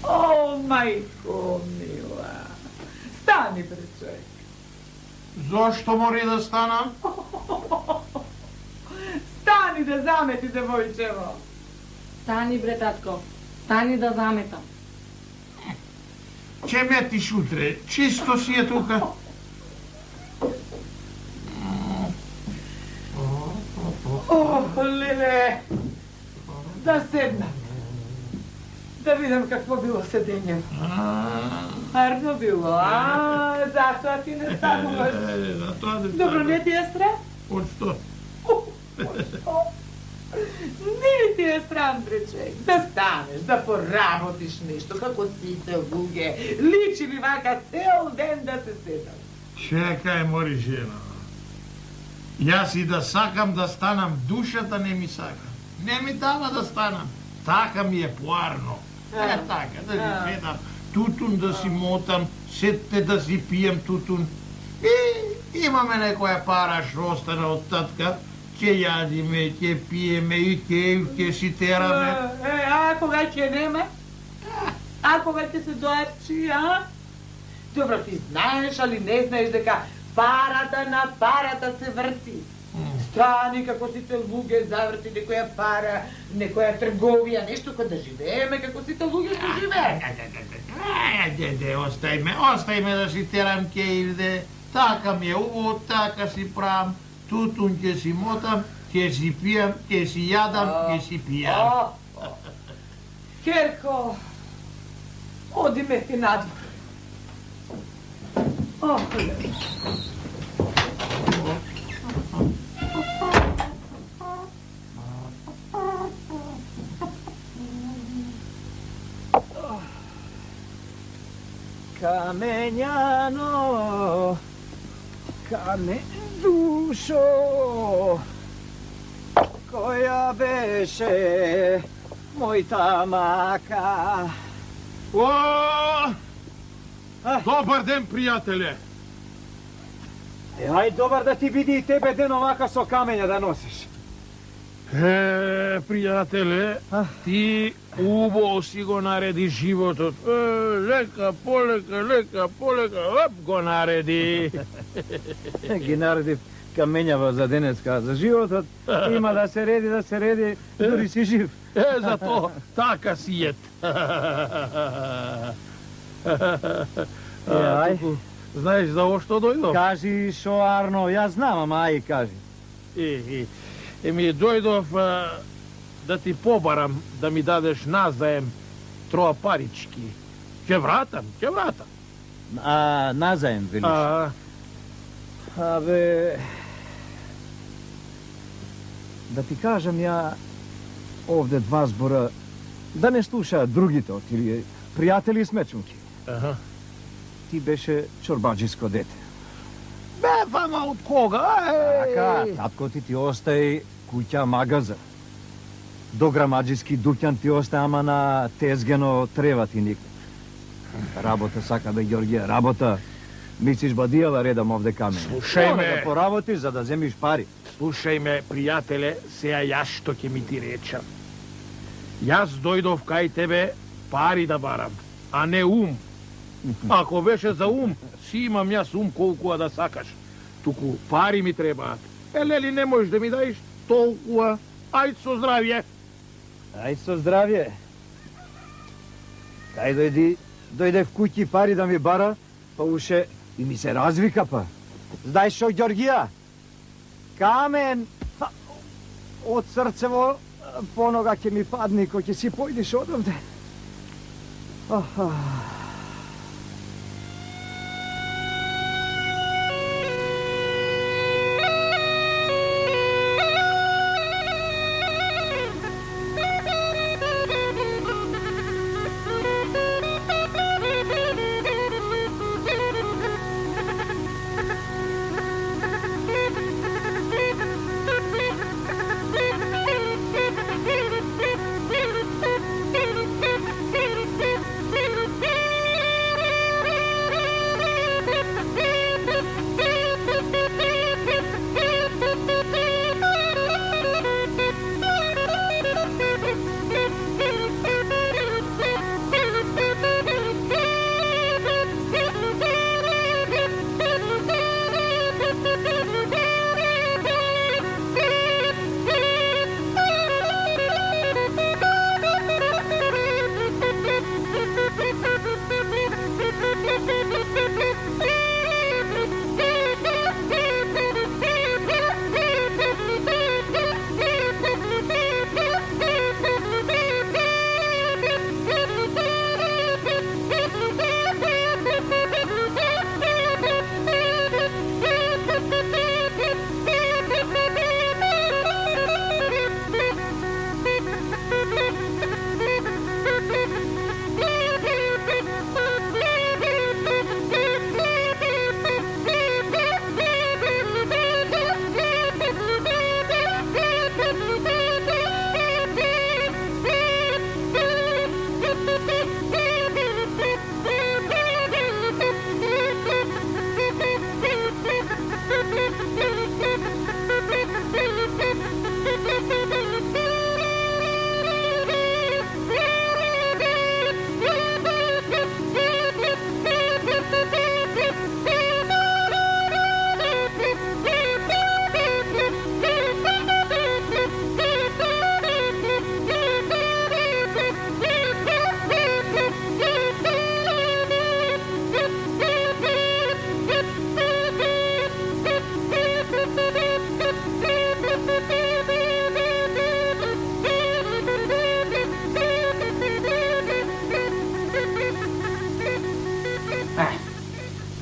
O, majko mila. Stani, bre, čovjek. Zašto mora da stanam? Stani da zameti devojčevo. Stani, bre, tatko. Stani da zametam. Će metiš utre, čisto si je tuka. Lile, da sednem. Da vidim kakvo bilo sedenje. Arno bilo, a zato ti ne stanuješ. Dobro, ne ti je strah? Od što? Nije ti je sram, breček, da staneš, da porabotiš nešto, kako site luge, liči mi vaka cel den da se sedam. Čekaj, mori žena. Jaz i da sakam da stanam, dušata ne mi saka. Ne mi dava da stanam. Taka mi je poarno. Taka, da si gledam tutun, da si motam, sete da si pijem tutun. I ima me nekoja para šrostana od tatka, će jadime, će pijeme i će si terame. A koga će nema? A koga će se doarči, a? Dobro, ti znaš, ali ne znaš deka parata na parata se vrti. Stani kako si te luge zavrti, nekoja para, nekoja trgovija, nešto kod da živeme, kako si te luge tu žive. Dede, ostaj me da si teram kejde. Taka mi je uvod, taka si pram, tutun će si motam, će si pijam, će si jadam, će si pijam. Kerko, odi me ti nadvor. Kamenjano, kamen dušo, koja beše moj tamaka. O! Dobar den, prijatelje! Aj, dobar da ti vidi i tebe den ovaka so kamenja da nosiš. Prijatelje, ti ubo si go naredi životot. Leka, poleka, op go naredi. Gi naredi kamenjava za denecka, za životot. Ima da se redi, duri si živ. Zato taka si jet. Aj. Znaš za ovo što dojdo? Kaži šo, Arno, ja znam, a aj kaži. Mi dojdov da ti pobaram, da mi dadeš nazajem troja parički. Će vratam. A nazajem, veliš? Ave... Da ti kažem ja ovde dva zbora, da ne sluša drugите od ili prijatelji i smečunki. Ti beše čorbađisko dete. Vama od koga? Така, татко ти остаje kuća magaza. Дограмаđiски дуќан ти остаje, ама на тезгено трева ти никак. Работа сака бе, Георгија, работа. Мислиш ба дијала редам овде камења. Слушај ме. Да поработиш за да земиш пари. Слушај ме, пријателе, сеја јас што ќе ми ти речам. Јас дојдов кај тебе пари да барам, а не ум. Ако беше за ум, си имам јас ум колку да сакаш. Туку пари ми требаат. Лели, не можеш да ми даиш толкова. Ајде со здравје. Ајде со здравје. Кај дојде в куќи пари да ми бара, па уше и ми се развика па. Знаеш шо, Ѓоргија? Камен од срцево понога ќе ми падни кој ќе си појдеш одовде.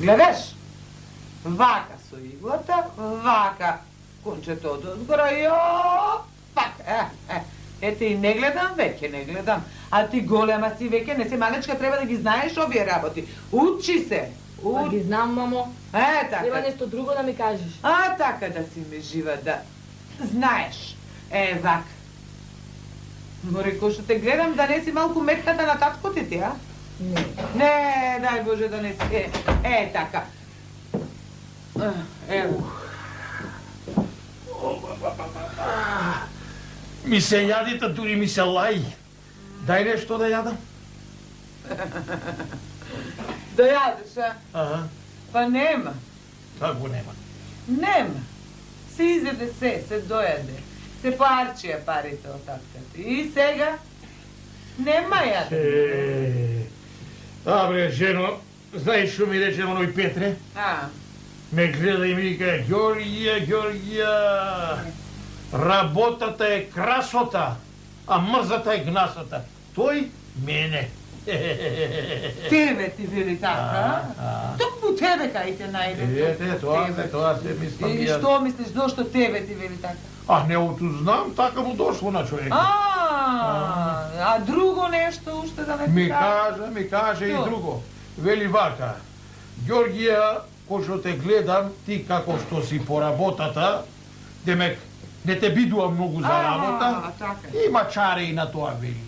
Гледаш? Вака со иглата, вака кончето од озгора, пак, ете и не гледам веќе, не гледам. А ти голема си веќе, не си малечка, треба да ги знаеш овие работи. Учи се. Па ги знам, мамо. Така. Треба нешто друго да ми кажеш. А, така да си ме жива, да знаеш. Вак. Море, кој што те гледам, да не си малку метната на татко ти, а? Не. Не, дай Боже да не си. Така. Ево. Ми се јадите, дури ми се лај. Дај нешто да јадам. Да јадеш, а? Ага. Па нема. Како нема? Нема. Се изеде се дојаде. Се парчија парите од татката. И сега нема јаде. Добре, жено, знаеш што ми рече оној Петре? Ме гледа и ми вика, Ѓорѓија, работата е красота, а мрзата е гнасота. Тој мене. Тебе ти вели така, токму тебе кај те најде. Тоа се мислам И јас. што мислиш, зошто тебе ти вели така? А не узнам, така му дошло на човек. А друго нешто уште да не ти Ми каже и друго. Вели вака, Ѓорѓија, кој што те гледам, ти како што си по работата, демек, не те бидува многу за работа, има чаре и на тоа, вели.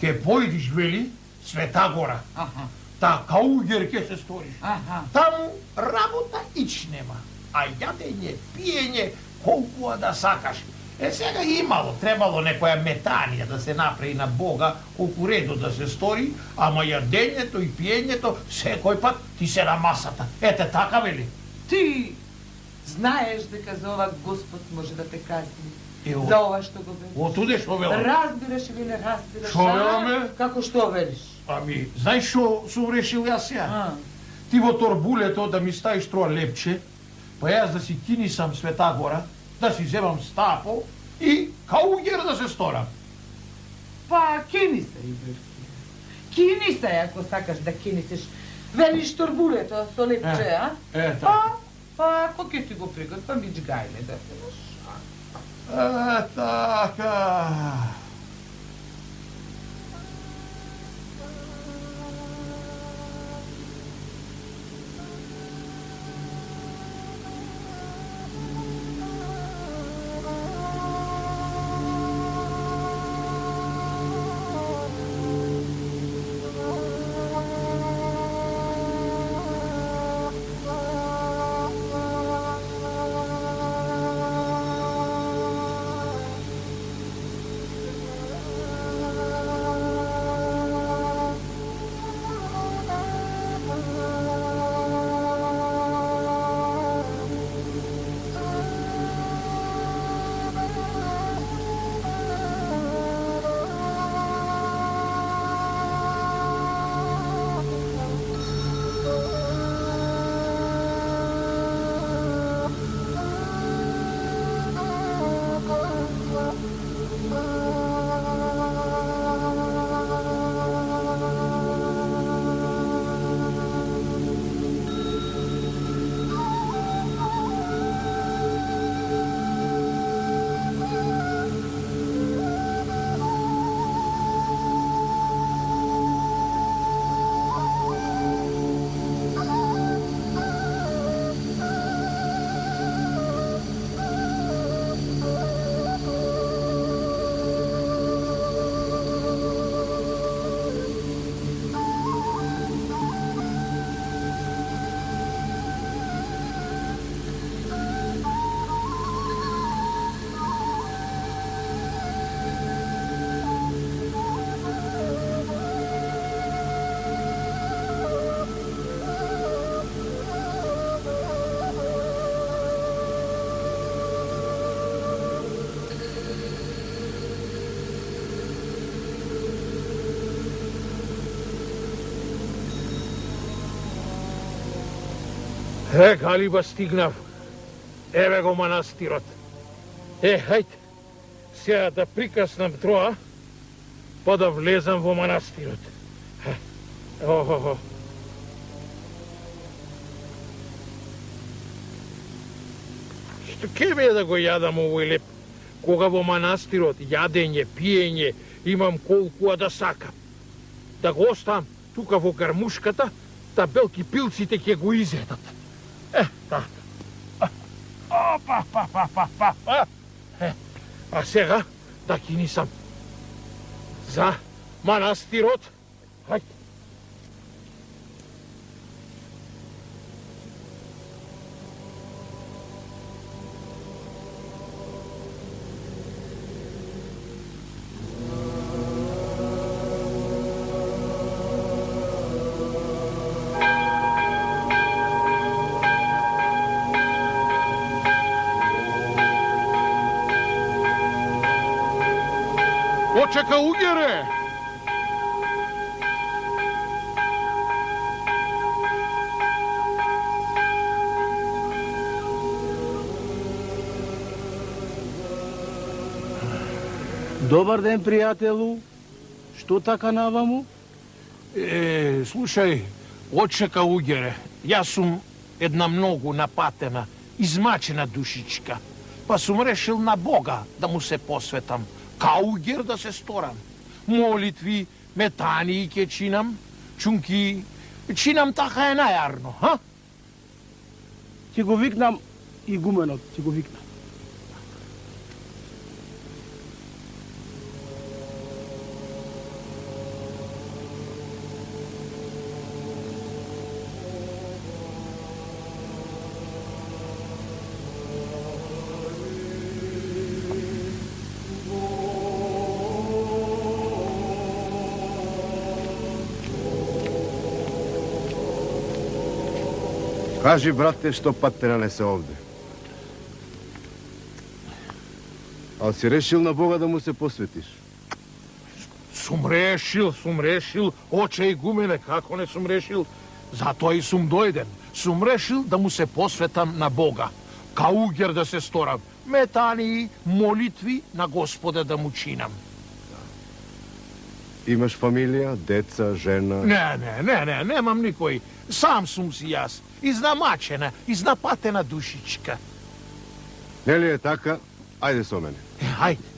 Ке појдиш, вели, Света Гора. Та кауѓер ке се сториш. Таму работа ич нема. А јадење, пиење, колку да сакаш. Сега имало, требало некоја метанија да се направи на Бога, колку редо да се стори, ама јадењето и пиењето секој пат ти се на масата. Ете така, вели. Ти знаеш дека за ова Господ може да те казни. Ево. За ова што го велиш. Отуде што велам? Разбираш или не разбираш? Што веламе? Како што велиш? Ами, знаеш што сум решил јас сега? Ти во торбулето да ми ставиш троа лепче, па јас да си кинисам Света Гора, да си земам стапо и кауѓер да се сторам. Па, кини се, Игорки. Кини се, ако сакаш да кинисиш. Велиш торбулето со лепче, а? Така. Па, ако ќе ти го приготвам, бич гајле да се ваш. Така. Галиба стигнав. Еве го манастирот. Хајде, сега да прикаснам троа, па да влезам во манастирот. Ке бе да го јадам овој леп? Кога во манастирот јадење, пиење, имам колку да сакам. Да го оставам тука во гармушката, да белки пилците ќе го изедат. Така. Опа. А сега да кинисам за манастирот. Хајде. Очека угере! Добар ден, пријателу. Што така наваму? Слушај, очека угере, јас сум една многу напатена, измачена душичка, па сум решил на Бога да му се посветам, каугер да се сторам. Молитви, метании ќе чинам, чунки, чинам така е најарно, ха? Ќе го викнам игуменот, ќе го викнам. Кажи, брате, што пат те нанесе овде? А си решил на Бога да му се посветиш? Сум решил, оче игумене, како не сум решил? Затоа и сум дојден. Сум решил да му се посветам на Бога. Каугер да се сторам, метании, молитви на Господа да му чинам. Имаш фамилија, деца, жена? Не, немам никој. Сам сум си јас. Изнамачена, изнапатена душичка. Нели е така? Ајде со мене. Ајде.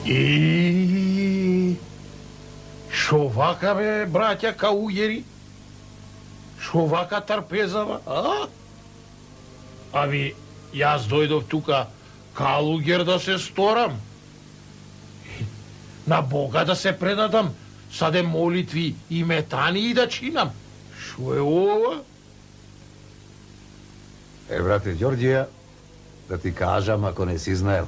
И шо вака бе, браќа кауѓери? Шо вака трпезава, а? Ави, јас дојдов тука калуѓер да се сторам. На Бога да се предадам, саде молитви и метани да чинам. Шо е ова? Брате Ѓорѓија, да ти кажам ако не си знаел.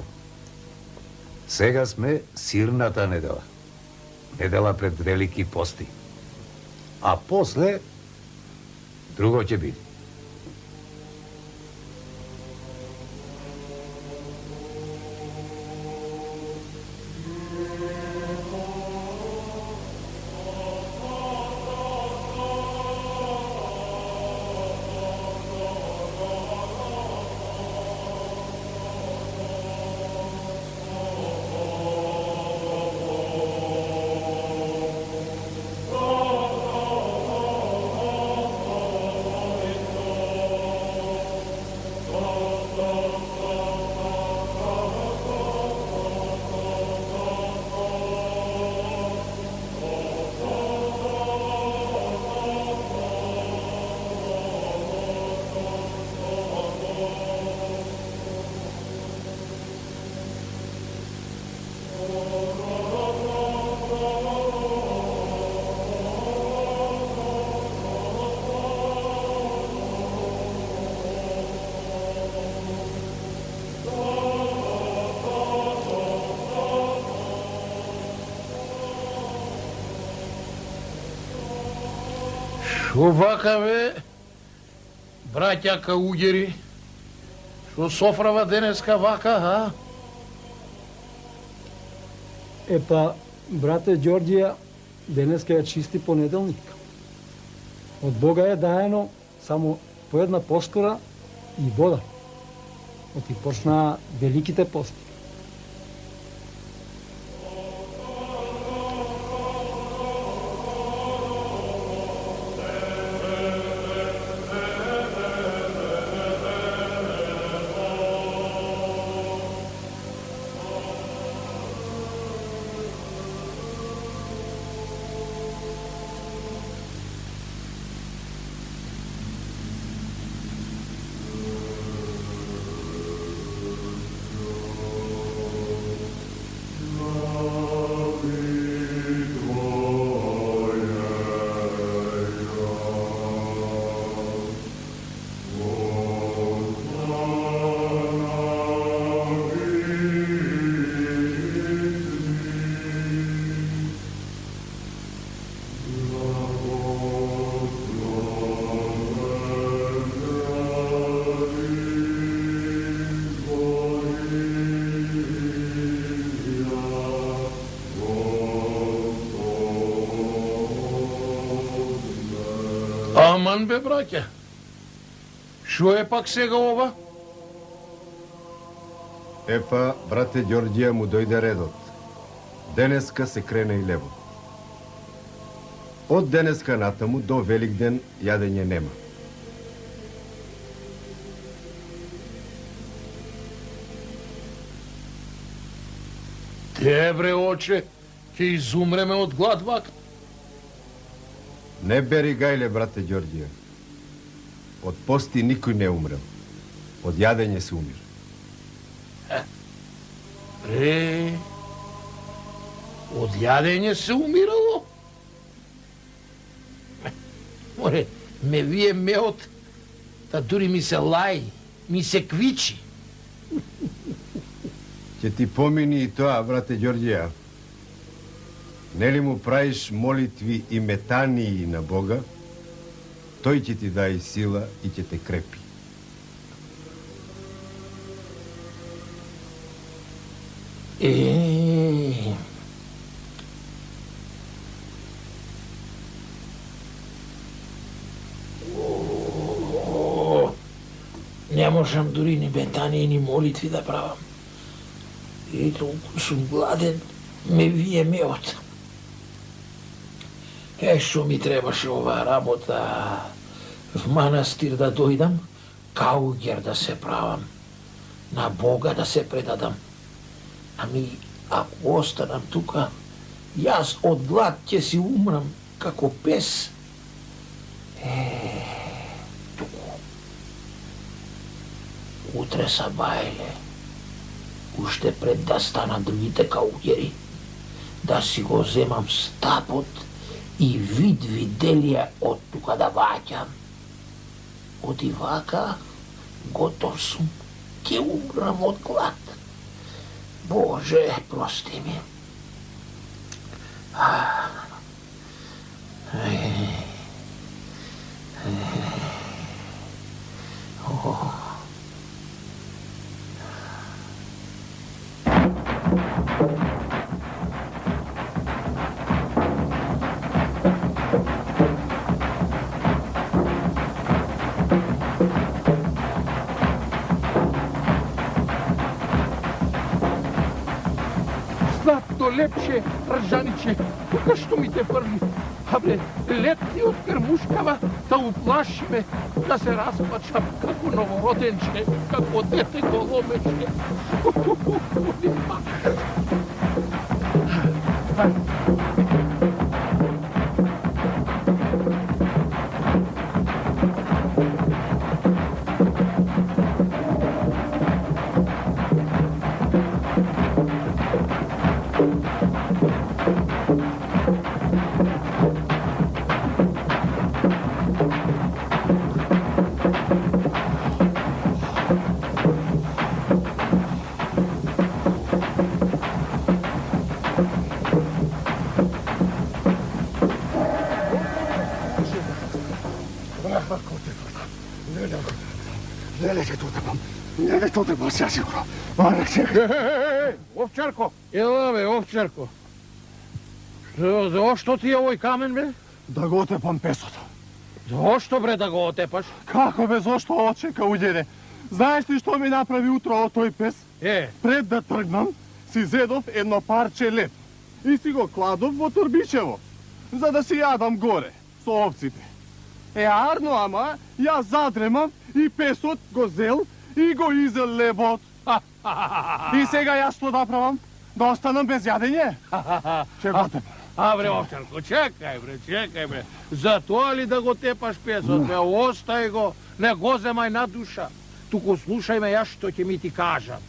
Сега сме сирната недела. Недела пред велики пости. А после друго ќе биде. Шо вака бе, браќа кауѓери? Шо софрава денеска вака, а? Епа, брате Ѓорѓија, денеска е чисти понеделник. Од Бога е даено само по една поскора и вода. Оти почнаа великите пости. Аман бе, браќа. Шо е пак сега ова? Епа, брате Ѓорѓија му дојде редот. Денеска се крене и лево. Од денеска натаму до Великден јадење нема. Те бре, оче, ќе изумреме од глад вака. Не бери гајле, брате Ѓорѓија. Од пости никој не умрел. Од јадење се умир. Бре, од јадење се умирало? Море, ме вие меот, та дури ми се лај, ми се квичи. Ќе ти помини и тоа, брате Ѓорѓија. Нели му правиш молитви и метании на Бога, тој ќе ти даде сила и ќе те крепи. Не можам дури ни метании ни молитви да правам. И толку сум гладен, ме вие меот. Што ми требаше оваа работа, в манастир да дојдам, кауѓер да се правам, на Бога да се предадам. Ако останам тука, јас од глад ќе си умрам како пес. Туку. Утре са бајле, уште пред да станат другите кауѓери, да си го земам стапот и вид виделија од тука да ваќам. Оди вака, готов сум, ќе умрам од глад. Боже, прости ми. Лепше, ржаниче, тука што ми те фрли. Абре, летни од крмушкава, да уплаши ме, да се распачам како новороденче, како дете голомече. Овчарко! Ела бе, овчарко. Зошто ти е овој камен, бе? Да го отепам песот. Зошто, бре, да го отепаш? Како бе, зошто оче, кауѓере? Знаеш ли што ми направи утро тој пес? Пред да тргнам, си зедов едно парче лед и си го кладов во торбичево, за да си јадам горе, со овците. Арно, ама, ја задремав и песот го зел и го изел лебот. И сега јас што да правам? Да останам без јадење? Че го тепам. Бре, овчарко, чекај, бре. За тоа ли да го тепаш песот, бе? Остај го, не го земај на душа. Туку слушај ме јас што ќе ми ти кажам.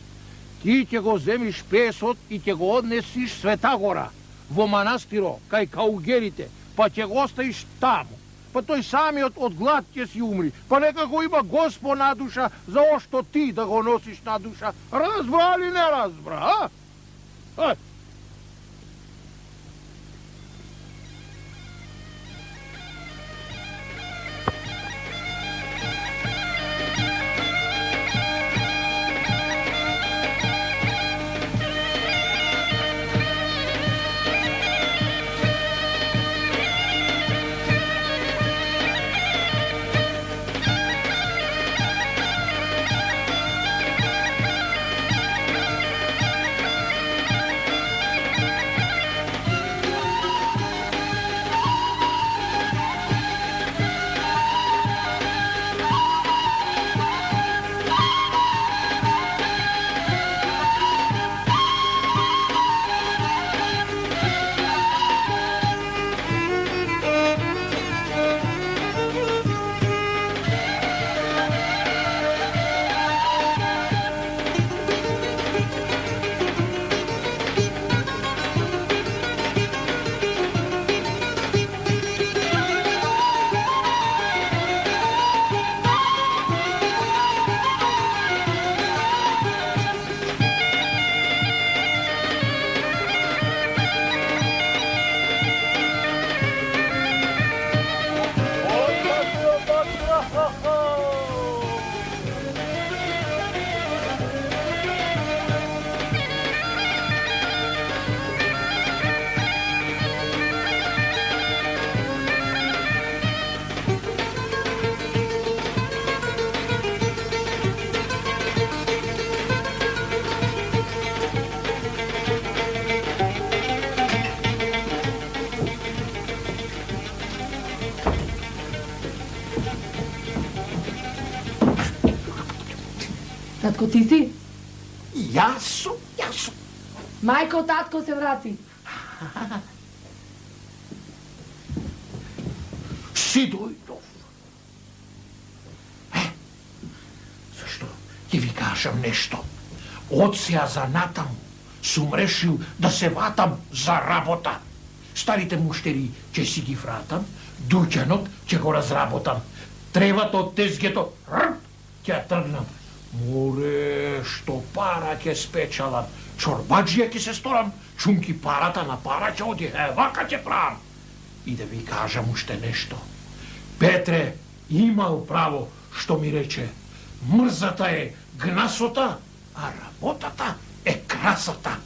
Ти ќе го земиш песот и ќе го однесиш Света Гора, во манастиро, кај кауѓерите, па ќе го оставиш таму. Па тој самиот од глад ќе си умри. Па некако има Госпо на душа, за ошто ти да го носиш на душа. Разбра ли не разбра, а? Татко, ти си? Јас сум. Мајко, татко се врати. Си дојдов. Зашто ќе ви кажам нешто. Од сеја за натаму сум решил да се ватам за работа. Старите муштери ќе си ги вратам, дуќанот ќе го разработам. Тревата од тезгето ќе тргнам. Море, што пара ќе спечалам. Чорбаджија ќе се сторам, чунки парата на пара ќе оди, вака ќе правам. И да ви кажам уште нешто. Петре имал право што ми рече. Мрзата е гнасота, а работата е красота.